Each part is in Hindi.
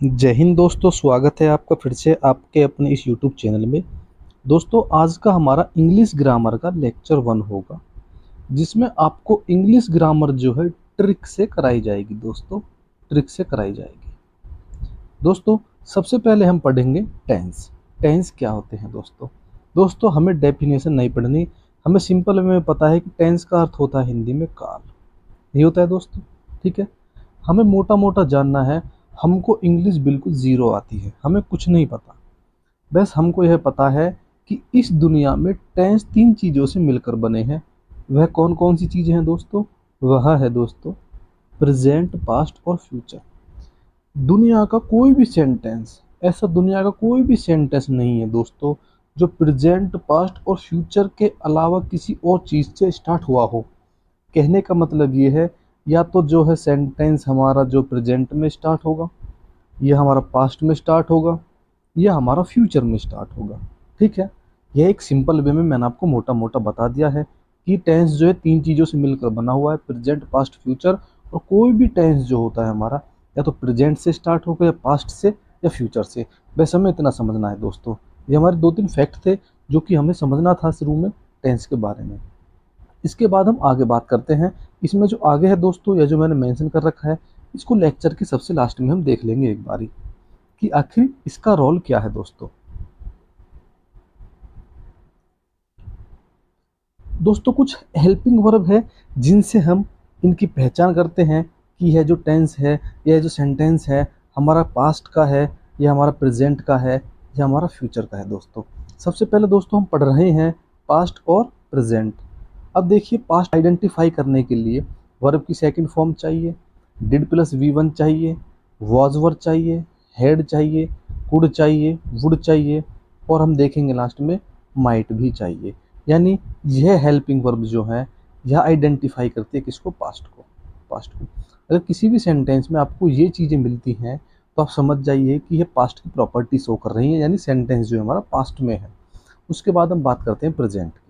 जय हिंद दोस्तों, स्वागत है आपका फिर से आपके अपने इस यूट्यूब चैनल में। दोस्तों, आज का हमारा इंग्लिश ग्रामर का लेक्चर 1 होगा, जिसमें आपको इंग्लिश ग्रामर जो है ट्रिक से कराई जाएगी। दोस्तों, ट्रिक से कराई जाएगी। दोस्तों, सबसे पहले हम पढ़ेंगे टेंस। टेंस क्या होते हैं दोस्तों? दोस्तों, हमें डेफिनेशन नहीं पढ़नी, हमें सिंपल में पता है कि टेंस का अर्थ होता है हिंदी में काल। ये होता है दोस्तों, ठीक है। हमें मोटा मोटा जानना है। हमको इंग्लिश बिल्कुल ज़ीरो आती है, हमें कुछ नहीं पता। बस हमको यह पता है कि इस दुनिया में टेंस 3 चीज़ों से मिलकर बने हैं। वह कौन कौन सी चीज़ें हैं दोस्तों? वह है दोस्तों प्रेजेंट, पास्ट और फ्यूचर। दुनिया का कोई भी सेंटेंस, ऐसा दुनिया का कोई भी सेंटेंस नहीं है दोस्तों जो प्रेजेंट, पास्ट और फ्यूचर के अलावा किसी और चीज़ से स्टार्ट हुआ हो। कहने का मतलब ये है, या तो जो है सेंटेंस हमारा जो प्रेजेंट में स्टार्ट होगा, या हमारा पास्ट में स्टार्ट होगा, या हमारा फ्यूचर में स्टार्ट होगा। ठीक है, यह एक सिंपल वे में मैंने आपको मोटा मोटा बता दिया है कि टेंस जो है 3 चीज़ों से मिलकर बना हुआ है, प्रेजेंट, पास्ट, फ्यूचर। और कोई भी टेंस जो होता है हमारा, या तो प्रेजेंट से स्टार्ट होगा, या पास्ट से, या फ्यूचर से। बस हमें इतना समझना है दोस्तों। ये हमारे 2-3 फैक्ट थे जो कि हमें समझना था शुरू में टेंस के बारे में। इसके बाद हम आगे बात करते हैं। इसमें जो आगे है दोस्तों, या जो मैंने मेंशन कर रखा है, इसको लेक्चर के सबसे लास्ट में हम देख लेंगे एक बारी कि आखिर इसका रोल क्या है दोस्तों। दोस्तों, कुछ हेल्पिंग वर्ब है जिनसे हम इनकी पहचान करते हैं कि यह जो टेंस है, यह जो सेंटेंस है, हमारा पास्ट का है, या हमारा प्रेजेंट का है, या हमारा फ्यूचर का है दोस्तों। सबसे पहले दोस्तों हम पढ़ रहे हैं पास्ट और प्रेजेंट। अब देखिए, पास्ट आइडेंटिफाई करने के लिए वर्ब की सेकंड फॉर्म चाहिए, डिड प्लस वी1 चाहिए, वॉज वर चाहिए, हैड चाहिए, कुड चाहिए, वुड चाहिए, और हम देखेंगे लास्ट में माइट भी चाहिए। यानी यह हेल्पिंग वर्ब जो है, यह आइडेंटिफाई करती है किसको? पास्ट को। पास्ट को अगर किसी भी सेंटेंस में आपको ये चीज़ें मिलती हैं तो आप समझ जाइए कि यह पास्ट की प्रॉपर्टी शो कर रही है, यानी सेंटेंस जो है हमारा पास्ट में है। उसके बाद हम बात करते हैं प्रेजेंट की।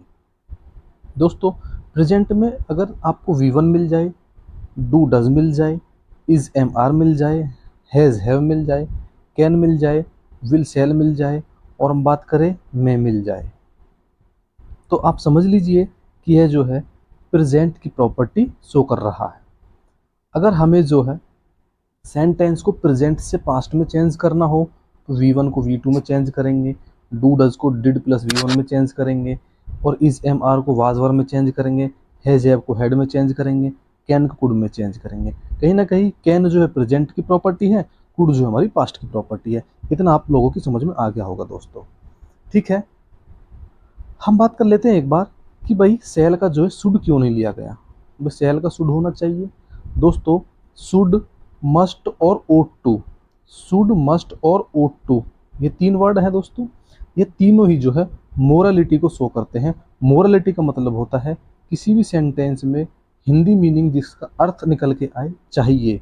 दोस्तों, प्रेजेंट में अगर आपको वी1 मिल जाए, डू डज मिल जाए, इज एम आर मिल जाए, हैज़ हैव मिल जाए, कैन मिल जाए, विल शैल मिल जाए, और हम बात करें मे मिल जाए, तो आप समझ लीजिए कि यह जो है प्रेजेंट की प्रॉपर्टी शो कर रहा है। अगर हमें जो है सेंटेंस को प्रेजेंट से पास्ट में चेंज करना हो तो वी1 को वी2 में चेंज करेंगे, डू डज को डिड प्लस वी1 में चेंज करेंगे, और इज एम आर को वाज वर में चेंज करेंगे, हैज हैव को हैड में चेंज करेंगे, कैन को कुड में चेंज करेंगे। कहीं ना कहीं कैन जो है प्रेजेंट की प्रॉपर्टी है, कुड जो हमारी पास्ट की प्रॉपर्टी है। इतना आप लोगों की समझ में आ गया होगा दोस्तों। ठीक है, हम बात कर लेते हैं एक बार कि भाई सेल का जो है शुड क्यों नहीं लिया गया। भाई सेल का शुड होना चाहिए दोस्तों। शुड, मस्ट और ओट टू। शुड, मस्ट और ओट टू, ये 3 वर्ड हैं दोस्तों। ये तीनों ही जो है मोरालिटी को शो करते हैं। मोरालिटी का मतलब होता है किसी भी सेंटेंस में हिंदी मीनिंग जिसका अर्थ निकल के आए चाहिए,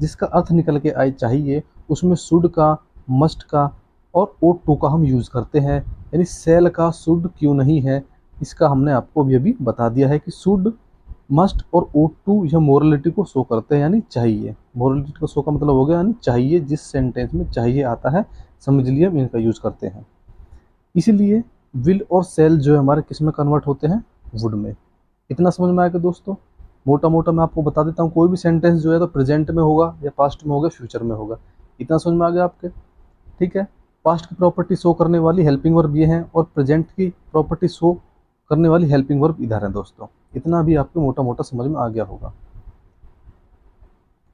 जिसका अर्थ निकल के आए चाहिए, उसमें शुड का, मस्ट का और ओट टू का हम यूज़ करते हैं। यानी सेल का शुड क्यों नहीं है, इसका हमने आपको अभी बता दिया है कि शुड, मस्ट और ओट टू यह मोरलिटी को शो करते हैं, यानी चाहिए। मोरलिटी को शो का मतलब हो गया यानी चाहिए, जिस सेंटेंस में चाहिए आता है, समझ लिए, हम इनका यूज़ करते हैं। इसीलिए विल और सेल जो है हमारे किस में कन्वर्ट होते हैं? वुड में। इतना समझ में आएगा दोस्तों। मोटा मोटा मैं आपको बता देता हूँ, कोई भी सेंटेंस जो है तो प्रेजेंट में होगा, या पास्ट में होगा, फ्यूचर में होगा। इतना समझ में आ गया आपके? ठीक है, पास्ट की प्रॉपर्टी शो करने वाली हेल्पिंग वर्ब ये हैं, और प्रेजेंट की प्रॉपर्टी शो करने वाली हेल्पिंग वर्ब इधर है दोस्तों। इतना भी आपको मोटा मोटा समझ में आ गया होगा।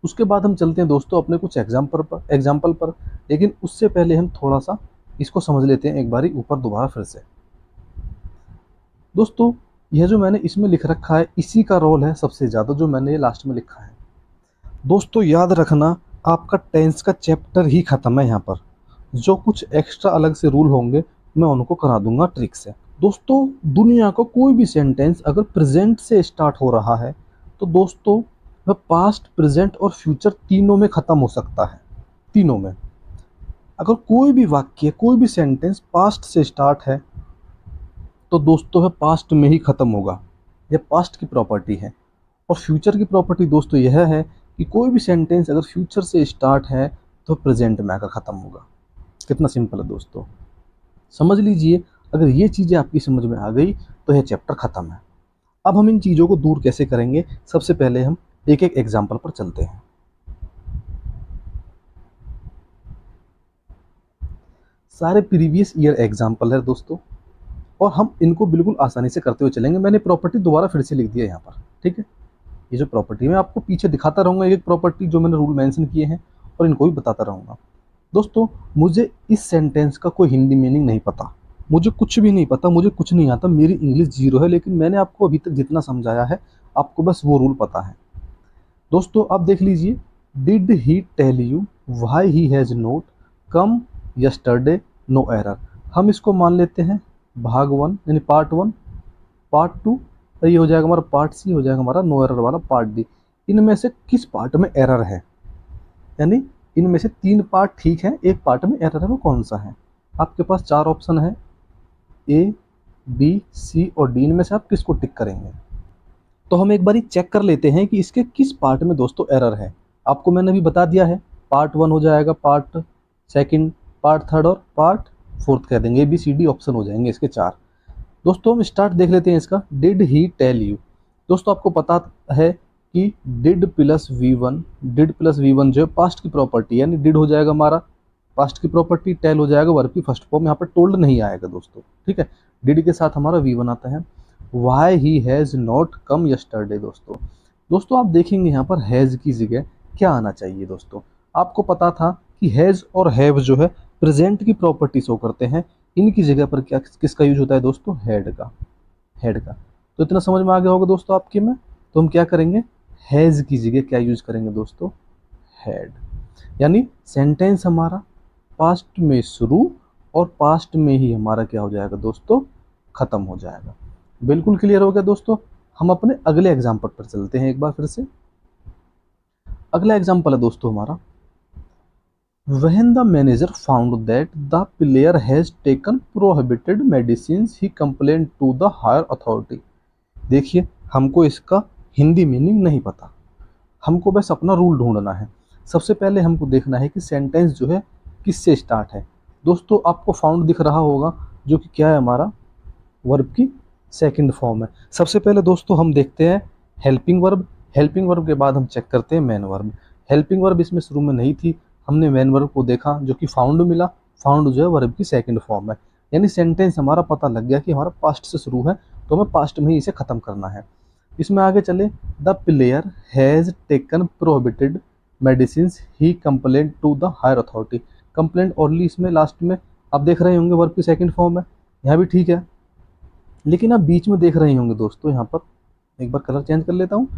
उसके बाद हम चलते हैं दोस्तों अपने कुछ एग्जाम्पल पर, लेकिन उससे पहले हम थोड़ा सा इसको समझ लेते हैं एक बारी ऊपर दोबारा फिर से। दोस्तों, यह जो मैंने इसमें लिख रखा है, इसी का रोल है सबसे ज़्यादा, जो मैंने ये लास्ट में लिखा है। दोस्तों, याद रखना, आपका टेंस का चैप्टर ही ख़त्म है यहाँ पर। जो कुछ एक्स्ट्रा अलग से रूल होंगे मैं उनको करा दूंगा ट्रिक से। दोस्तों, दुनिया का कोई भी सेंटेंस अगर प्रेजेंट से स्टार्ट हो रहा है तो दोस्तों वह पास्ट, प्रेजेंट और फ्यूचर तीनों में ख़त्म हो सकता है। तीनों में। अगर कोई भी वाक्य, कोई भी सेंटेंस पास्ट से स्टार्ट है तो दोस्तों वह पास्ट में ही ख़त्म होगा। यह पास्ट की प्रॉपर्टी है। और फ्यूचर की प्रॉपर्टी दोस्तों यह है कि कोई भी सेंटेंस अगर फ्यूचर से स्टार्ट है तो प्रेजेंट में आकर ख़त्म होगा। कितना सिंपल है दोस्तों, समझ लीजिए। अगर ये चीज़ें आपकी समझ में आ गई तो यह चैप्टर ख़त्म है। अब हम इन चीज़ों को दूर कैसे करेंगे, सबसे पहले हम एक एक एग्जाम्पल पर चलते हैं। सारे प्रीवियस ईयर एग्जाम्पल है दोस्तों, और हम इनको बिल्कुल आसानी से करते हुए चलेंगे। मैंने प्रॉपर्टी दोबारा फिर से लिख दिया यहाँ पर, ठीक है। ये जो प्रॉपर्टी मैं आपको पीछे दिखाता रहूँगा, एक प्रॉपर्टी जो मैंने रूल मेंशन किए हैं, और इनको भी बताता रहूँगा। दोस्तों मुझे इस सेंटेंस का कोई हिंदी मीनिंग नहीं पता, मुझे कुछ भी नहीं पता, मुझे कुछ नहीं आता, मेरी इंग्लिश जीरो है, लेकिन मैंने आपको अभी तक जितना समझाया है आपको बस वो रूल पता है। दोस्तों अब देख लीजिए, did he tell you why he has not come yesterday no error. हम इसको मान लेते हैं भाग 1 यानी पार्ट 1, पार्ट 2 ये हो जाएगा हमारा पार्ट सी, हो जाएगा हमारा नो एरर वाला पार्ट डी। इनमें से किस पार्ट में एरर है, यानी इनमें से 3 पार्ट ठीक है, एक पार्ट में एरर है, वो कौन सा है। आपके पास 4 ऑप्शन है, ए बी सी और डी। इनमें से आप किसको टिक करेंगे। तो हम एक बार चेक कर लेते हैं कि इसके किस पार्ट में दोस्तों एरर है। आपको मैंने अभी बता दिया है, पार्ट 1 हो जाएगा, पार्ट 2, पार्ट 3 और पार्ट 4 कह देंगे। A B C D option हो जाएंगे इसके 4। दोस्तों हम स्टार्ट देख लेते हैं इसका, डिड ही टेल यू। दोस्तों आपको पता है कि did plus V1, did plus V1 जो है पास्ट की प्रॉपर्टी, यानी डिड हो जाएगा हमारा पास्ट की प्रॉपर्टी, टेल हो जाएगा वर्ब की फर्स्ट फॉर्म। यहाँ पर टोल्ड नहीं आएगा दोस्तों, ठीक है। डिड के साथ हमारा V1 आता है। Why he has not come yesterday. दोस्तों आप देखेंगे यहाँ पर हैज़ की जगह क्या आना चाहिए। दोस्तों आपको पता था कि हैज़ और हैव जो है प्रेजेंट की प्रॉपर्टी शो करते हैं, इनकी जगह पर क्या किसका यूज होता है दोस्तों, हेड का, हेड का। तो इतना समझ में आ गया होगा दोस्तों आपके में। तो हम क्या करेंगे, हैज़ की जगह क्या यूज करेंगे दोस्तों, हैड। यानी सेंटेंस हमारा पास्ट में शुरू और पास्ट में ही हमारा क्या हो जाएगा दोस्तों, खत्म हो जाएगा। बिल्कुल क्लियर हो गया दोस्तों। हम अपने अगले एग्जाम्पल पर चलते हैं एक बार फिर से। अगला एग्जाम्पल है दोस्तों हमारा, When the manager found that the player has taken prohibited medicines, he complained to the higher authority। देखिए हमको इसका हिंदी मीनिंग नहीं पता, हमको बस अपना रूल ढूंढना है। सबसे पहले हमको देखना है कि सेंटेंस जो है किससे स्टार्ट है। दोस्तों आपको फाउंड दिख रहा होगा, जो कि क्या है हमारा वर्ब की सेकंड फॉर्म है। सबसे पहले दोस्तों हम देखते हैं हेल्पिंग वर्ब, हेल्पिंग वर्ब के बाद हम चेक करते हैं मेन वर्ब। हेल्पिंग वर्ब इसमें शुरू में नहीं थी, हमने मेन वर्ब को देखा जो कि फाउंड मिला। फाउंड जो है वर्ब की सेकंड फॉर्म है, यानी सेंटेंस हमारा पता लग गया कि हमारा पास्ट से शुरू है, तो हमें पास्ट में ही इसे ख़त्म करना है। इसमें आगे चले, the player has taken prohibited medicine he complaint to the higher authority. Complaint only इसमें लास्ट में आप देख रहे होंगे वर्ब की सेकंड फॉर्म है, यहाँ भी ठीक है। लेकिन आप बीच में देख रहे होंगे दोस्तों, यहाँ पर एक बार कलर चेंज कर लेता हूँ,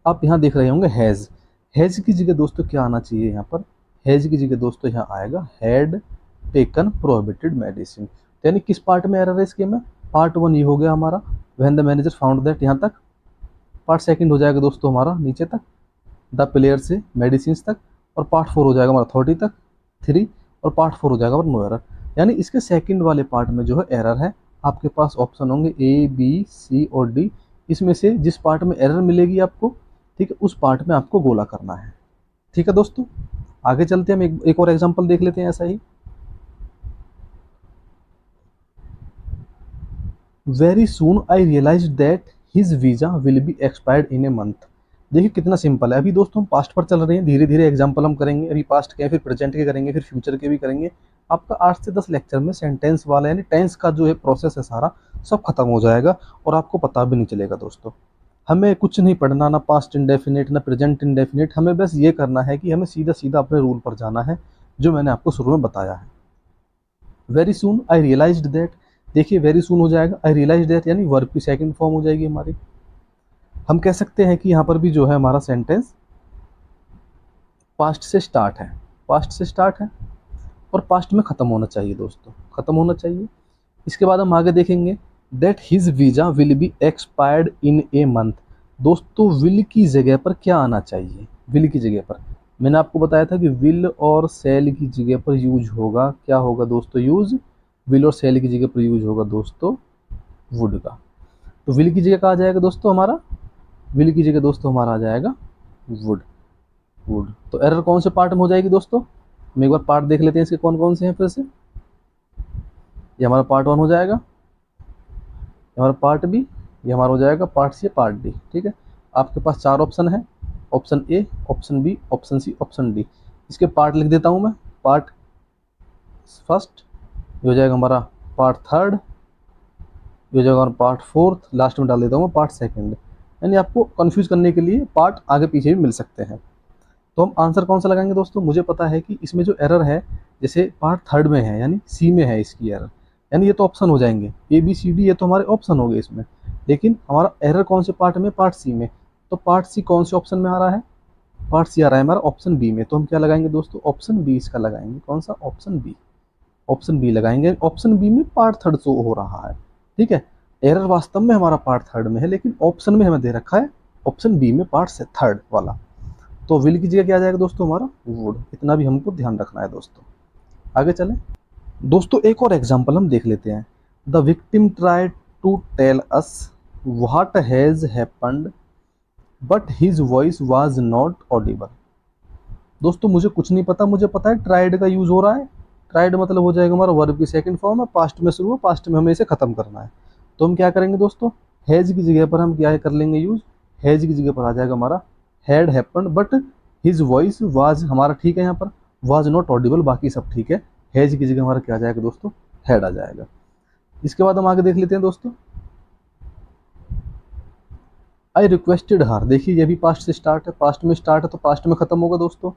आप यहाँ देख रहे होंगे हैज़। हैज़ की जगह दोस्तों क्या आना चाहिए, यहाँ पर हैज़ की जगह दोस्तों यहाँ आएगा हैड टेकन प्रोहिबिटेड मेडिसिन। यानी किस पार्ट में एरर है इसके में, पार्ट 1 ये हो गया हमारा, when the manager found that यहाँ तक। पार्ट 2 हो जाएगा दोस्तों हमारा नीचे तक, द प्लेयर से मेडिसिन तक, और पार्ट 4 हो जाएगा हमारा अथॉरिटी तक 3, और पार्ट 4 हो जाएगा हमारा नो एरर। यानी इसके सेकंड वाले पार्ट में जो है एरर है। आपके पास ऑप्शन होंगे ए बी सी और डी, इसमें से जिस पार्ट में एरर मिलेगी आपको, ठीक है, उस पार्ट में आपको गोला करना है। ठीक है दोस्तों, आगे चलते हैं, हम एक और एग्जांपल देख लेते हैं ऐसा ही। Very soon I realise that his visa will be expired in a month. देखिए कितना सिंपल है। अभी दोस्तों हम पास्ट पर चल रहे हैं, धीरे धीरे एग्जांपल हम करेंगे। अभी पास्ट के, फिर प्रेजेंट के करेंगे, फिर फ्यूचर के भी करेंगे। आपका 8 से 10 लेक्चर में सेंटेंस वाला यानी टेंस का जो है प्रोसेस है सारा, सब खत्म हो जाएगा और आपको पता भी नहीं चलेगा दोस्तों। हमें कुछ नहीं पढ़ना, ना पास्ट इंडेफिनिट ना प्रेजेंट इंडेफिनिट, हमें बस ये करना है कि हमें सीधा सीधा अपने रूल पर जाना है जो मैंने आपको शुरू में बताया है। Very soon I realized that, देखिए वेरी सून हो जाएगा, आई रियलाइज दैट यानी वर्ब की सेकंड फॉर्म हो जाएगी हमारी। हम कह सकते हैं कि यहाँ पर भी जो है हमारा सेंटेंस पास्ट से स्टार्ट है, पास्ट से स्टार्ट है और पास्ट में ख़त्म होना चाहिए दोस्तों, ख़त्म होना चाहिए। इसके बाद हम आगे देखेंगे, that his visa will be expired in a month. दोस्तों विल की जगह पर क्या आना चाहिए, विल की जगह पर मैंने आपको बताया था कि विल और सेल की जगह पर यूज होगा, क्या होगा दोस्तों यूज, विल और सेल की जगह पर यूज होगा दोस्तों वुड का। तो विल की जगह कहाँ आ जाएगा दोस्तों हमारा, विल की जगह दोस्तों हमारा आ जाएगा वुड, वुड। तो एरर कौन से पार्ट में हो जाएगी दोस्तों, हम एक बार पार्ट देख लेते हैं इसके कौन कौन से हैं फिर से। ये हमारा पार्ट 1 हो जाएगा, ये हमारा पार्ट बी, ये हमारा हो जाएगा पार्ट सी, पार्ट डी। ठीक है, आपके पास 4 ऑप्शन है, option A, option B, option C, option D. इसके पार्ट लिख देता हूँ मैं। पार्ट फर्स्ट, ये हो जाएगा हमारा पार्ट थर्ड, ये हो जाएगा हमारा पार्ट फोर्थ, लास्ट में डाल देता हूँ मैं पार्ट सेकंड। यानी आपको कंफ्यूज करने के लिए पार्ट आगे पीछे भी मिल सकते हैं। तो हम आंसर कौन सा लगाएंगे दोस्तों? मुझे पता है कि इसमें जो एरर है, जैसे पार्ट थर्ड में है यानी सी में है इसकी एरर, यानी ये तो ऑप्शन हो जाएंगे ए बी सी डी, ये तो हमारे ऑप्शन हो गए इसमें। लेकिन हमारा एरर कौन से पार्ट में? पार्ट सी में। तो पार्ट सी कौन से ऑप्शन में आ रहा है? पार्ट सी आ रहा है हमारा ऑप्शन बी में। तो हम क्या लगाएंगे दोस्तों? ऑप्शन बी इसका लगाएंगे। कौन सा? Option B. ऑप्शन बी लगाएंगे। ऑप्शन बी में पार्ट थर्ड शो हो रहा है। ठीक है, एरर वास्तव में हमारा पार्ट थर्ड में है, लेकिन ऑप्शन में हमें दे रखा है ऑप्शन बी में पार्ट से थर्ड वाला। तो विल की जगह क्या आ जाएगा दोस्तों? हमारा वुड। इतना भी हमको ध्यान रखना है दोस्तों। आगे चलें दोस्तों, एक और एग्जांपल हम देख लेते हैं। The victim tried to tell us what has happened but his voice was not audible. दोस्तों मुझे कुछ नहीं पता, मुझे पता है ट्राइड का यूज हो रहा है। ट्राइड मतलब हो जाएगा हमारा वर्ब की सेकंड फॉर्म है, पास्ट में शुरू है, पास्ट में हमें इसे खत्म करना है। तो हम क्या करेंगे दोस्तों? हैज की जगह पर हम क्या कर लेंगे यूज? हैज की जगह पर आ जाएगा हमारा had happened but his voice was, हमारा ठीक है यहाँ पर, वाज नॉट ऑडिबल, बाकी सब ठीक है। हैज की जगह हमारा क्या आ जाएगा दोस्तों? हैड आ जाएगा। इसके बाद हम आगे देख लेते हैं दोस्तों, आई रिक्वेस्टेड हर। देखिए ये भी पास्ट से स्टार्ट है, पास्ट में स्टार्ट है तो पास्ट में खत्म होगा दोस्तों।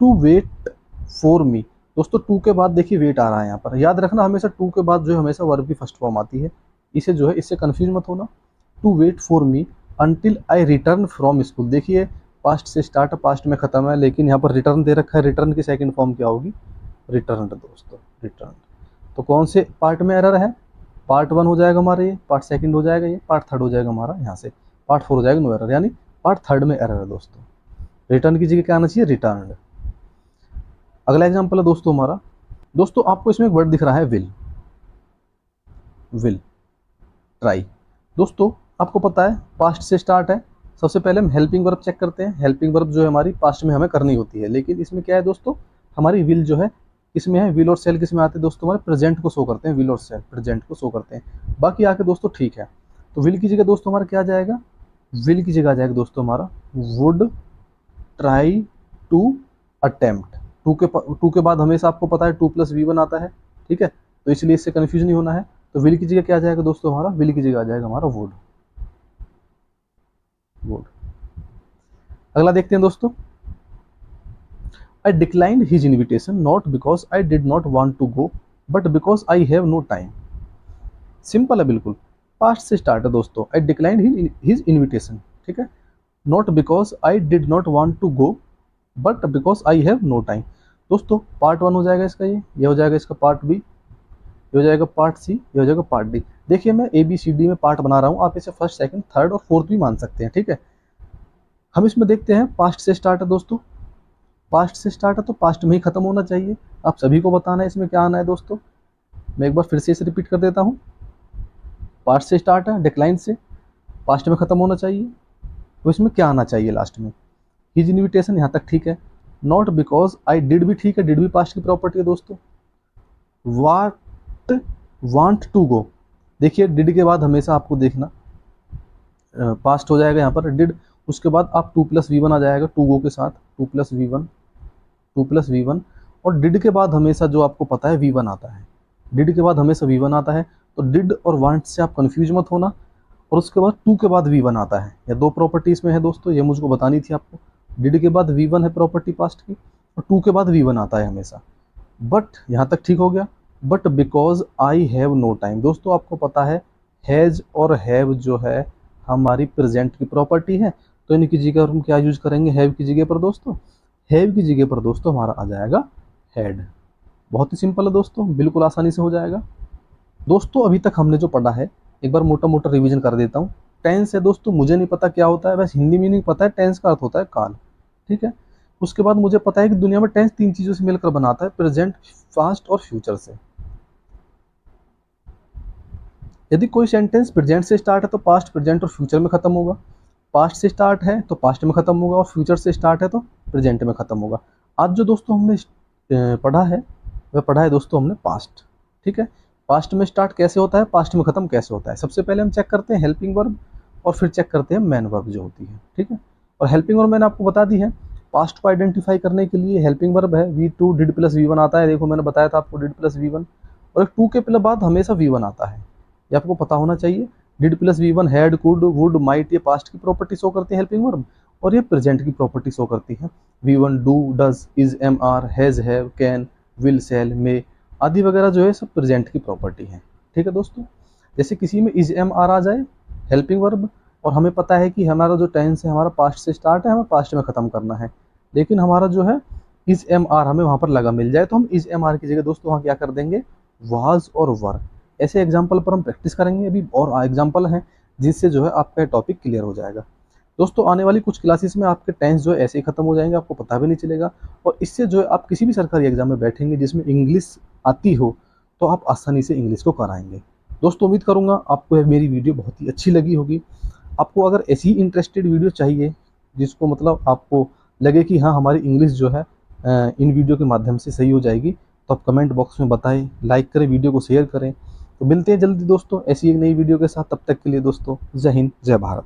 To wait for me. दोस्तों टू के बाद देखिए वेट आ रहा है यहाँ पर, याद रखना हमेशा टू के बाद जो है हमेशा वर्ब की फर्स्ट फॉर्म आती है। इसे जो है इससे कंफ्यूज मत होना। To wait for me until I return from school. देखिए पास्ट से स्टार्ट है, पास्ट में खत्म है, लेकिन यहाँ पर रिटर्न दे रखा है। रिटर्न की सेकंड फॉर्म क्या होगी? रिटर्न दोस्तों, रिटर्न। तो कौन से पार्ट में एरर है? पार्ट 1 हो जाएगा हमारा ये, पार्ट सेकंड हो जाएगा ये, पार्ट थर्ड हो जाएगा हमारा यहाँ से, पार्ट 4 हो जाएगा नो एरर, यानी पार्ट थर्ड में एरर है दोस्तों। रिटर्न की जगह क्या आना चाहिए? रिटर्न। अगला एग्जांपल है दोस्तों हमारा, दोस्तों आपको इसमें एक वर्ड दिख रहा है विल। Will try. दोस्तों आपको पता है पास्ट से स्टार्ट है। सबसे पहले हम हेल्पिंग वर्ब चेक करते हैं। हेल्पिंग वर्ब जो है हमारी पास्ट में हमें करनी होती है, लेकिन इसमें क्या है दोस्तों? हमारी विल जो है इसमें है। विल और सेल किस में आते हैं दोस्तों? हमारे प्रेजेंट को शो करते हैं। विल और सेल प्रेजेंट को शो करते हैं। बाकी आके दोस्तों ठीक है। तो विल की जगह दोस्तों हमारा क्या आ जाएगा? विल की जगह आ जाएगा दोस्तों हमारा would try to attempt. To के बाद हमेशा आपको पता है 2 + V1 आता है। ठीक है, तो इसलिए इससे कंफ्यूज नहीं होना है। तो विल की जगह क्या आ जाएगा दोस्तों? हमारा विल की जगह आ जाएगा हमारा वुड। वुड। अगला देखते हैं दोस्तों, I declined his invitation not because I did not want to go but because I have no time। Simple है बिल्कुल, पास्ट से स्टार्ट है दोस्तों। I declined his invitation। ठीक है, not because I did not want to go but because I have no time। दोस्तों पार्ट 1 हो जाएगा इसका, ये हो जाएगा इसका पार्ट बी, ये हो जाएगा पार्ट सी, ये हो जाएगा पार्ट डी। देखिए मैं ए बी सी डी में पार्ट बना रहा हूँ, आप इसे फर्स्ट सेकंड थर्ड और फोर्थ भी मान सकते हैं। ठीक है, हम इसमें देखते हैं पास्ट से स्टार्ट है दोस्तों। पास्ट से स्टार्ट है तो पास्ट में ही खत्म होना चाहिए। आप सभी को बताना है इसमें क्या आना है दोस्तों। मैं एक बार फिर से इसे रिपीट कर देता हूँ। पास्ट से स्टार्ट है, डिक्लाइन से, पास्ट में खत्म होना चाहिए। तो इसमें क्या आना चाहिए लास्ट में? हिज इन्विटेशन, यहाँ तक ठीक है। नॉट बिकॉज आई डिड भी ठीक है, डिड भी पास्ट की प्रॉपर्टी है दोस्तों। वाट वांट टू गो। देखिए डिड के बाद हमेशा आपको देखना पास्ट हो जाएगा यहाँ पर डिड, उसके बाद आप 2 + V1 आ जाएगा टू गो के साथ, 2 + V1, 2 + V1। और डिड के बाद हमेशा जो आपको पता है V1 आता है। डिड के बाद हमेशा V1 आता है, तो डिड और वांट से आप कंफ्यूज मत होना। और उसके बाद 2 के बाद V1 आता है। या 2 प्रॉपर्टी इसमें है दोस्तों, ये मुझको बतानी थी आपको। डिड के बाद V1 है प्रॉपर्टी पास्ट की, और 2 के बाद V1 आता है हमेशा। बट यहाँ तक ठीक हो गया। But because I have no time. दोस्तों आपको पता है हैज़ और हैव जो है हमारी प्रेजेंट की प्रॉपर्टी है, तो इनकी जगह पर हम क्या यूज करेंगे? हैव की जगह पर दोस्तों, हैव की जगह पर दोस्तों हमारा आ जाएगा हैड। बहुत ही सिंपल है दोस्तों, बिल्कुल आसानी से हो जाएगा। दोस्तों अभी तक हमने जो पढ़ा है एक बार मोटा मोटा रिवीजन कर देता हूँ। टेंस है दोस्तों, मुझे नहीं पता क्या होता है, बस हिंदी मीनिंग पता है, टेंस का अर्थ होता है काल। ठीक है, उसके बाद मुझे पता है कि दुनिया में टेंस 3 चीज़ों से मिलकर बनाता है, प्रेजेंट, पास्ट और फ्यूचर से। यदि कोई सेंटेंस प्रेजेंट से स्टार्ट है तो पास्ट, प्रेजेंट और फ्यूचर में खत्म होगा। पास्ट से स्टार्ट है तो पास्ट में खत्म होगा, और फ्यूचर से स्टार्ट है तो प्रेजेंट में खत्म होगा। आज जो दोस्तों हमने पढ़ा है वह पढ़ा है दोस्तों हमने पास्ट। ठीक है, पास्ट में स्टार्ट कैसे होता है, पास्ट में ख़त्म कैसे होता है। सबसे पहले हम चेक करते हैं हेल्पिंग वर्ब और फिर चेक करते हैं मेन वर्ब जो होती है। ठीक है, और हेल्पिंग वर्ब मैंने आपको बता दी है। पास्ट को आइडेंटिफाई करने के लिए हेल्पिंग वर्ब है V2 डिड प्लस V1 आता है। देखो मैंने बताया था आपको डिड प्लस V1, और एक टू के प्लस बाद हमेशा V1 आता है, ये आपको पता होना चाहिए। Did plus V1 had, could, would, might, ये पास्ट की प्रॉपर्टी शो करती है हेल्पिंग वर्ब, और ये प्रेजेंट की प्रॉपर्टी शो करती है। V1 do, does, is, am are, has, have, can, will, shall, may आदि वगैरह जो है सब प्रेजेंट की प्रॉपर्टी है। ठीक है दोस्तों, जैसे किसी में इज, एम, आर आ जाए हेल्पिंग वर्ब, और हमें पता है कि हमारा जो टेंस है हमारा पास्ट से स्टार्ट है, हमें पास्ट में ख़त्म करना है, लेकिन हमारा जो है इज, एम, आर हमें वहाँ पर लगा मिल जाए, तो हम इज, एम, आर की जगह दोस्तों वहाँ क्या कर देंगे, वाज और वर। ऐसे एग्जाम्पल पर हम प्रैक्टिस करेंगे, अभी और एग्जाम्पल हैं जिससे जो है आपका टॉपिक क्लियर हो जाएगा। दोस्तों आने वाली कुछ क्लासेस में आपके टेंस जो है ऐसे ही खत्म हो जाएंगे, आपको पता भी नहीं चलेगा, और इससे जो है आप किसी भी सरकारी एग्जाम में बैठेंगे जिसमें इंग्लिश आती हो तो आप आसानी से इंग्लिश को कराएंगे। दोस्तों उम्मीद करूँगा आपको यह मेरी वीडियो बहुत ही अच्छी लगी होगी। आपको अगर ऐसी इंटरेस्टेड वीडियो चाहिए जिसको मतलब आपको लगे कि हाँ हमारी इंग्लिश जो है इन वीडियो के माध्यम से सही हो जाएगी, तो आप कमेंट बॉक्स में बताएं, लाइक करें, वीडियो को शेयर करें। तो मिलते हैं जल्दी दोस्तों ऐसी एक नई वीडियो के साथ, तब तक के लिए दोस्तों जय हिंद, जय भारत।